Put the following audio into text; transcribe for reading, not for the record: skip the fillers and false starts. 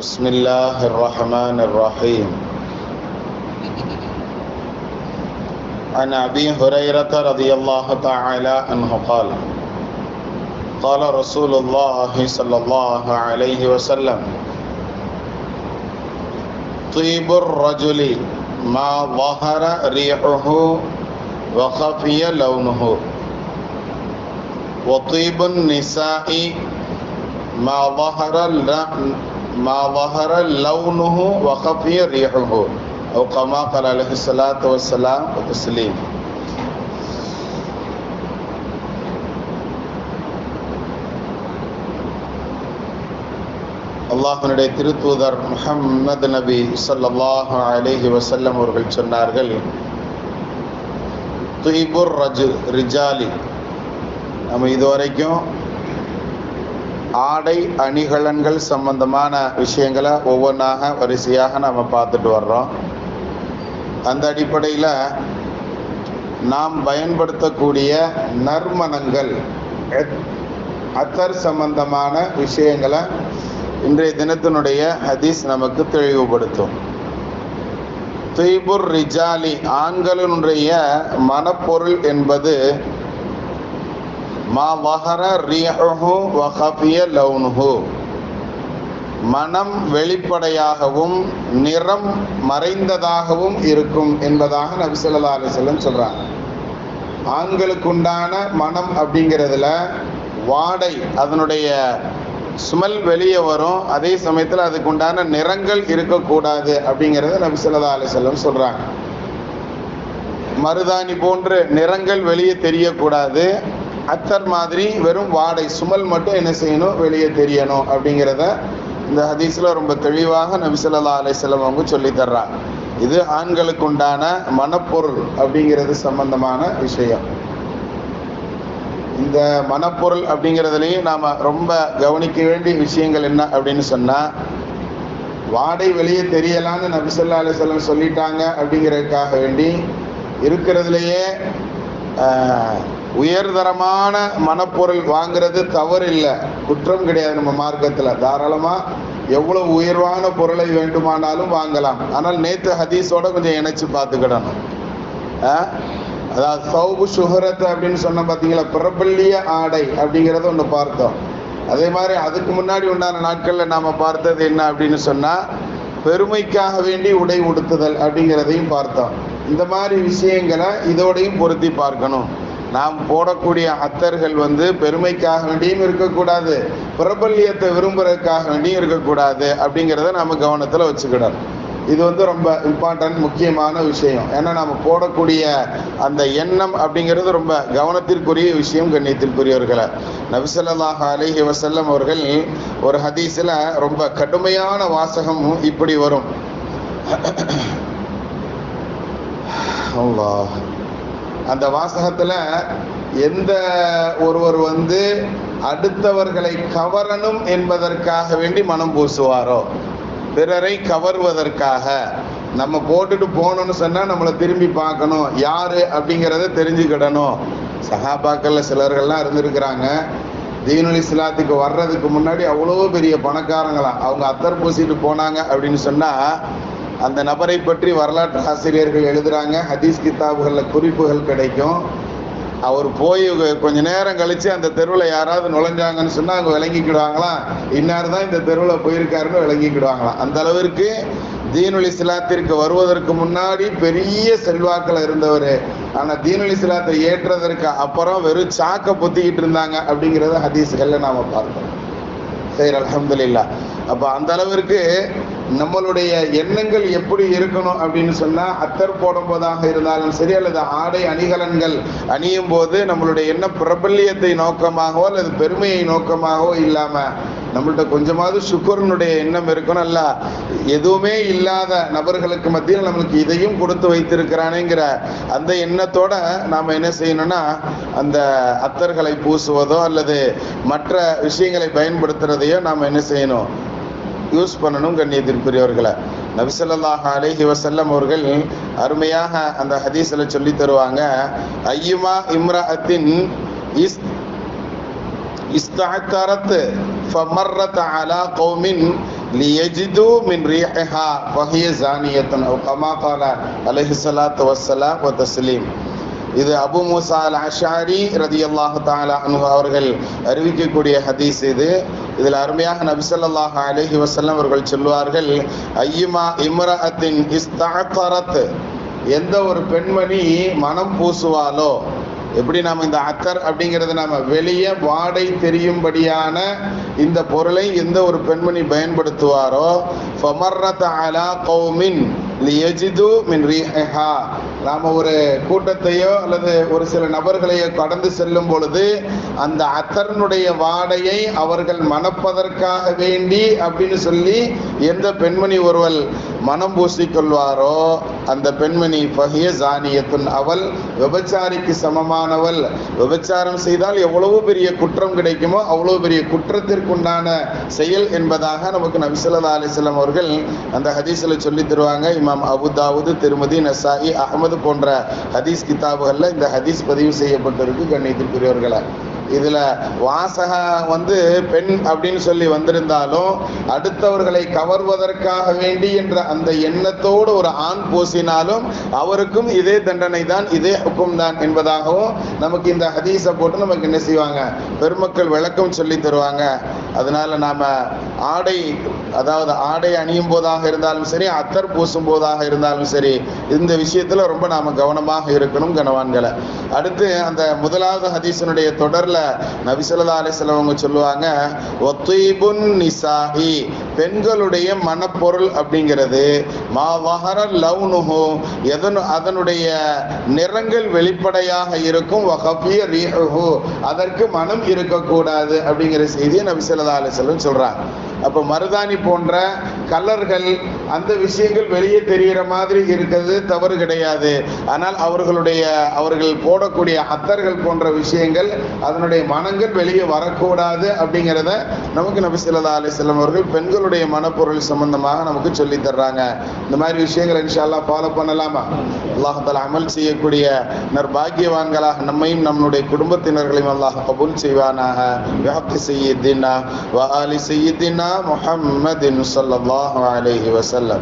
بسم الله الرحمن الرحيم. عن أبي هريرة رضي الله تعالى عنه قال قال رسول الله صلى الله عليه وسلم: طيب الرجل ما ظهر ريحه وخفي لونه، وطيب النساء ما ظهر لونه وخفي ريحه، أو كما قال عليه الصلاة والسلام وتسليم. அல்லாஹ்வுடைய திருத்தூதர் முஹம்மது நபி ஸல்லல்லாஹு அலைஹி வஸல்லம் அவர்கள் சொன்னார்கள், துய்புர் ரிஜாலி. நம்ம இதுவரைக்கும் ஆடை அணிகலன்கள் சம்பந்தமான விஷயங்களை ஒவ்வொன்றாக வரிசையாக நாம் பார்த்துட்டு வர்றோம். அந்த அடிப்படையில் நாம் பயன்படுத்தக்கூடிய நறுமணங்கள், அத்தர் சம்பந்தமான விஷயங்களை இன்றைய தினத்தினுடைய ஹதீஸ் நமக்கு தெளிவுபடுத்தும். துய்புர் ரிஜாலி, ஆண்களினுடைய மனப்பொருள் என்பது மா வஹர ரீஹுஹு வ கஃபிய லௌனுஹு, மனம் வெளிப்படையாகவும் நிறம் மறைந்ததாகவும் இருக்கும் என்பதாக நபி ஸல்லல்லாஹு அலைஹி வஸல்லம் சொல்றாங்க. ஆண்களுக்குண்டான மனம் அப்படிங்கிறதுல வாடை, அதனுடைய ஸ்மெல் வெளியே வரும், அதே சமயத்தில் அதுக்குண்டான நிறங்கள் இருக்கக்கூடாது அப்படிங்கிறத நபி ஸல்லல்லாஹு அலைஹி வஸல்லம் சொல்றாங்க. மருதாணி போன்ற நிறங்கள் வெளியே தெரியக்கூடாது, அத்தர் மாதிரி வெறும் வாடை சுமல் மட்டும் என்ன செய்யணும், வெளியே தெரியணும் அப்படிங்கிறத இந்த ஹதீஸில் ரொம்ப தெளிவாக நபி ஸல்லல்லாஹு அலைஹி வஸல்லம் அவங்க சொல்லி தர்றாங்க. இது ஆண்களுக்கு உண்டான மனப்பொருள் அப்படிங்கிறது சம்பந்தமான விஷயம். இந்த மனப்பொருள் அப்படிங்கிறதுலையும் நாம் ரொம்ப கவனிக்க வேண்டிய விஷயங்கள் என்ன அப்படின்னு சொன்னால், வாடை வெளியே தெரியலான்னு நபி ஸல்லல்லாஹு அலைஹி வஸல்லம் சொல்லிட்டாங்க அப்படிங்கிறதுக்காக வேண்டி இருக்கிறதுலையே உயர்தரமான மனப்பொருள் வாங்கிறது தவறு இல்லை, குற்றம் கிடையாது. நம்ம மார்க்கத்தில் தாராளமாக எவ்வளவு உயர்வான பொருளை வேண்டுமானாலும் வாங்கலாம். ஆனால் நேற்று ஹதீஸோட கொஞ்சம் இணைச்சு பார்த்துக்கிடணும். அதாவது சௌபு சுஹரத் அப்படின்னு சொன்ன பார்த்தீங்களா, பிரபல்ய ஆடை அப்படிங்கிறத ஒன்று பார்த்தோம். அதே மாதிரி அதுக்கு முன்னாடி உண்டான நாட்களில் நாம் பார்த்தது என்ன அப்படின்னு சொன்னால், பெருமைக்காக வேண்டி உடை உடுத்துதல் அப்படிங்கிறதையும் பார்த்தோம். இந்த மாதிரி விஷயங்களை இதோடையும் பொருத்தி பார்க்கணும். நாம் போடக்கூடிய அத்தர்கள் பெருமைக்காக வேண்டியும் இருக்கக்கூடாது, பிரபல்யத்தை விரும்புறதுக்காக வேண்டியும் இருக்கக்கூடாது அப்படிங்கிறத நம்ம கவனத்தில் வச்சுக்கிடணும். இது ரொம்ப இம்பார்ட்டன்ட், முக்கியமான விஷயம். ஏன்னா நம்ம போடக்கூடிய அந்த எண்ணம் அப்படிங்கிறது ரொம்ப கவனத்திற்குரிய விஷயம். கண்ணியத்திற்குரியவர்களை, நபி ஸல்லல்லாஹு அலைஹி வஸல்லம் அவர்கள் ஒரு ஹதீஸில் ரொம்ப கடுமையான வாசகம் இப்படி வரும். அல்லாஹ், அந்த வாசகத்தில் எந்த ஒருவர் அடுத்தவர்களை கவரணும் என்பதற்காக வேண்டி மனம் பூசுவாரோ, பிறரை கவர்வதற்காக நம்ம போட்டுட்டு போகணும்னு சொன்னால் நம்மளை திரும்பி பார்க்கணும், யார் அப்படிங்கிறத தெரிஞ்சுக்கிடணும். சஹாபாக்களில் சிலர்கள்லாம் இருந்திருக்கிறாங்க, தீனுல் இஸ்லாத்துக்கு வர்றதுக்கு முன்னாடி அவ்வளோ பெரிய பணக்காரங்களாம். அவங்க அத்தர் பூசிட்டு போனாங்க அப்படின்னு சொன்னால் அந்த நபரை பற்றி வரலாற்று ஆசிரியர்கள் எழுதுகிறாங்க, ஹதீஸ் கிதாபுகளில் குறிப்புகள் கிடைக்கும். அவர் போய் கொஞ்ச நேரம் கழித்து அந்த தெருவில் யாராவது நுழைஞ்சாங்கன்னு சொன்னால் அவங்க விளங்கிக்கிடுவாங்களாம், இன்னார் தான் இந்த தெருவில் போயிருக்காருன்னு விளங்கிக்கிடுவாங்களாம். அந்த அளவிற்கு தீனுல் இஸ்லாத்திற்கு வருவதற்கு முன்னாடி பெரிய செல்வாக்கில் இருந்தவர். ஆனால் தீனுல் இஸ்லாத்தை ஏற்றதற்கு அப்புறம் வெறும் சாக்கை பொத்திக்கிட்டு இருந்தாங்க அப்படிங்கிறத ஹதீஸ்களில் நாம் பார்த்தோம். சரி, அல்ஹம்துலில்லாஹ். அப்போ அந்த அளவிற்கு நம்மளுடைய எண்ணங்கள் எப்படி இருக்கணும் அப்படின்னு சொன்னால், அத்தர் போடும் போதாக இருந்தாலும் சரி, அல்லது ஆடை அணிகலன்கள் அணியும் போது நம்மளுடைய எண்ண பிரபல்யத்தை நோக்கமாகவோ அல்லது பெருமையை நோக்கமாகவோ இல்லாமல் நம்மள்கிட்ட கொஞ்சமாவது சுக்குரனுடைய எண்ணம் இருக்கணும். அல்ல, எதுவுமே இல்லாத நபர்களுக்கு மத்தியில் நம்மளுக்கு இதையும் கொடுத்து வைத்திருக்கிறானேங்கிற அந்த எண்ணத்தோட நாம் என்ன செய்யணும்னா, அந்த அத்தர்களை பூசுவதோ அல்லது மற்ற விஷயங்களை பயன்படுத்துறதையோ நாம் என்ன செய்யணும், யூஸ் பண்ணணும். கண்ணியத்திற்குரியவர்களை, நபி ஸல்லல்லாஹு அலைஹி வஸல்லம் அவர்கள் அருமையாக அந்த ஹதீஸில் சொல்லி தருவாங்க, ஐயுமா இம்ரஅத்தின் இஸ்தஅத்தரத் ஃபமர்ரத் அலா கௌமின் லியஜிது மின் ரீஹா ஃபஹிய ஜானியத்துன் அவ் கமா கால அலைஹி ஸலாத்து வஸ்ஸலாம் வ தஸ்லீம். இது அபு மூசா அல் அஷாரி ரதியல்லாஹு தஆலா அன்ஹு அவர்கள் அறிவிக்கக்கூடிய ஹதீஸ். இதில் அருமையாக நபி ஸல்லல்லாஹு அலைஹி வஸல்லம் அவர்கள் சொல்வார்கள், ஐயுமா இம்ரஅத்தின் இஸ்தஅத்தரத், எந்த ஒரு பெண்மணி மனம் பூசுவாலோ, எப்படி நாம் இந்த அத்தர் அப்படிங்கிறது நம்ம வெளியே வாடை தெரியும்படியான இந்த பொருளை எந்த ஒரு பெண்மணி பயன்படுத்துவாரோ, ஃபமர்ரத அலா கௌமின் லியஜிது மின் ரீஹா, நாம் ஒரு கூட்டத்தையோ அல்லது ஒரு சில நபர்களையோ கடந்து செல்லும் பொழுது அந்த அத்தர்னுடைய வாடையை அவர்கள் மணப்பதற்காக வேண்டி அப்படின்னு சொல்லி எந்த பெண்மணி ஒருவள் மனம் பூசிக்கொள்வாரோ அந்த பெண்மணி ஃபஹிய ஜானியத்துன், அவள் விபச்சாரிக்கு சமமானவள். விபச்சாரம் செய்தால் எவ்வளவு பெரிய குற்றம் கிடைக்குமோ அவ்வளவு பெரிய குற்றத்திற்குண்டான செயல் என்பதாக நமக்கு நபி ஸல்லல்லாஹு அலைஹி வஸல்லம் அவர்கள் அந்த ஹதீஸில் சொல்லி தருவாங்க. இமாம் அபு தாவூத், திருமதி, நசாயி, அஹ்மது போன்ற ஹதீஸ் கிதாபுகள்ல இந்த ஹதீஸ் பதிவு செய்யப்பட்டிருக்கு. கண்ணியத்திற்குரியவர்களே, இதுல வாசகம் பெண் அப்படின்னு சொல்லி வந்திருந்தாலும் அடுத்தவர்களை கவர்வதற்காக வேண்டி என்ற அந்த எண்ணத்தோடு ஒரு ஆண் பூசினாலும் அவருக்கும் இதே தண்டனை தான், இதே ஹுக்கும் தான் என்பதாகவும் நமக்கு இந்த ஹதீஸை போட்டு நமக்கு என்ன செய்வாங்க, பெருமக்கள் விளக்கம் சொல்லி தருவாங்க. அதனால நாம ஆடை, அதாவது ஆடை அணியும் போதாக இருந்தாலும் சரி, அத்தர் பூசும் போதாக இருந்தாலும் சரி, இந்த விஷயத்துல ரொம்ப நாம கவனமாக இருக்கணும் கனவான்களை. அடுத்து அந்த முதலாவது ஹதீஸினுடைய தொடர்ல நபி ஸல்லல்லாஹு அலைஹி வஸல்லம் அவங்க சொல்லுவாங்க, வத்தீபுன் நிசாஇ, பெண்களுடைய மனப்பொருள் அப்படிங்கிறது மா வஹர லவ்னுஹு, அதனுடைய நிறங்கள் வெளிப்படையாக இருக்கும், வகஃபிய ரீஹுஹு, அதற்கு மனம் இருக்கக்கூடாது அப்படிங்கிற செய்தியை நபி ஸல்லல்லாஹு அலைஹி வஸல்லம் சொல்றாங்க. அப்போ மருதாணி போன்ற கலர்கள் அந்த விஷயங்கள் வெளியே தெரிகிற மாதிரி இருக்கிறது தவறு கிடையாது. ஆனால் அவர்கள் போடக்கூடிய அத்தர்கள் போன்ற விஷயங்கள் அதனுடைய மனங்கள் வெளியே வரக்கூடாது அப்படிங்கிறத நமக்கு நபி ஸல்லல்லாஹு அலைஹி வஸல்லம் அவர்கள் பெண்களுடைய மனப்பொருள் சம்பந்தமாக நமக்கு சொல்லி தர்றாங்க. இந்த மாதிரி விஷயங்களை இன்ஷா அல்லாஹ் ஃபாலோ பண்ணலாமா? அல்லாஹ் தஆலா அமல் செய்யக்கூடிய நற்பாக்கியவான்களாக நம்மையும் நம்முடைய குடும்பத்தினர்களையும் அல்லாஹ் கபூல் செய்வானாக. பிஹக்கி சய்யிதினா வ ஆலி சய்யிதினா முஹம்மதின் ஸல்லல்லாஹு அலைஹி வஸல்லம்.